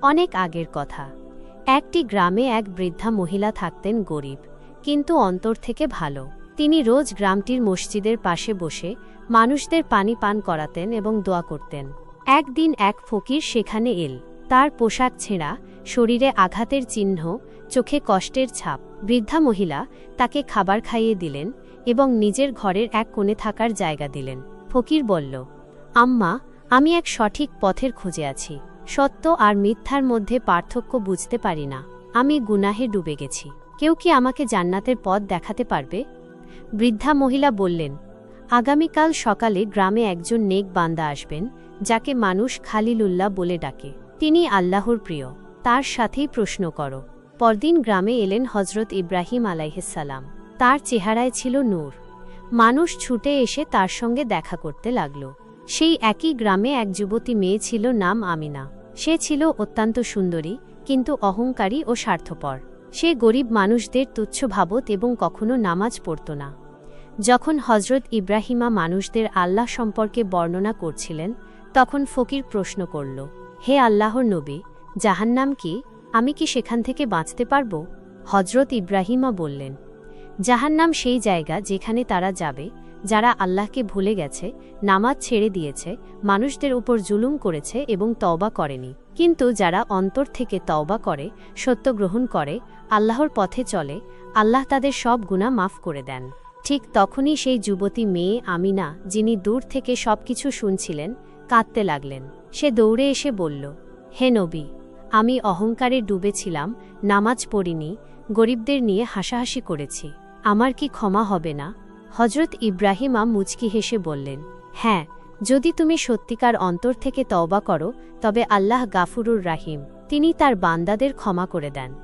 অনেক আগের কথা। একটি গ্রামে এক বৃদ্ধা মহিলা থাকতেন, গরিব কিন্তু অন্তর থেকে ভালো। তিনি রোজ গ্রামটির মসজিদের পাশে বসে মানুষদের পানি পান করাতেন এবং দোয়া করতেন। একদিন এক ফকির সেখানে এল। তার পোশাক ছেঁড়া, শরীরে আঘাতের চিহ্ন, চোখে কষ্টের ছাপ। বৃদ্ধা মহিলা তাকে খাবার খাইয়ে দিলেন এবং নিজের ঘরের এক কোণে থাকার জায়গা দিলেন। ফকির বলল, আম্মা, আমি এক সঠিক পথের খোঁজে আছি। সত্য আর মিথ্যার মধ্যে পার্থক্য বুঝতে পারি না। আমি গুনাহে ডুবে গেছি। কেউ কি আমাকে জান্নাতের পথ দেখাতে পারবে? বৃদ্ধা মহিলা বললেন, আগামীকাল সকালে গ্রামে একজন নেক বান্দা আসবেন, যাকে মানুষ খালিলুল্লাহ বলে ডাকে। তিনি আল্লাহর প্রিয়। তার সাথেই প্রশ্ন করো। পরদিন গ্রামে এলেন হজরত ইব্রাহিম আলাইহিসসালাম। তার চেহারায় ছিল নূর। মানুষ ছুটে এসে তার সঙ্গে দেখা করতে লাগল। সেই একই গ্রামে এক যুবতী মেয়ে ছিল, নাম আমিনা। সে ছিল অত্যন্ত সুন্দরী, কিন্তু অহংকারী ও স্বার্থপর। সে গরিব মানুষদের তুচ্ছ ভাবত এবং কখনো নামাজ পড়ত না। যখন হজরত ইব্রাহিমা মানুষদের আল্লাহ সম্পর্কে বর্ণনা করছিলেন, তখন ফকির প্রশ্ন করল, হে আল্লাহর নবী, জাহান্নাম কি? আমি কি সেখান থেকে বাঁচতে পারব? হজরত ইব্রাহিমা বললেন, জাহান্নাম সেই জায়গা যেখানে তারা যাবে যারা আল্লাহকে ভুলে গেছে, নামাজ ছেড়ে দিয়েছে, মানুষদের উপর জুলুম করেছে এবং তওবা করেনি। কিন্তু যারা অন্তর থেকে তওবা করে, সত্য গ্রহণ করে, আল্লাহর পথে চলে, আল্লাহ তাদের সব গুনাহ মাফ করে দেন। ঠিক তখনই সেই যুবতী মেয়ে আমিনা, যিনি দূর থেকে সবকিছু শুনছিলেন, কাঁদতে লাগলেন। সে দৌড়ে এসে বলল, হে নবী, আমি অহংকারে ডুবেছিলাম, নামাজ পড়িনি, গরিবদের নিয়ে হাসাহাসি করেছি। আমার কি ক্ষমা হবে না? হজরত ইব্রাহিমা মুচকি হেসে বললেন, হ্যাঁ, যদি তুমি সত্যিকার অন্তর থেকে তওবা করো, তবে আল্লাহ গাফুরুর রাহিম, তিনি তার বান্দাদের ক্ষমা করে দেন।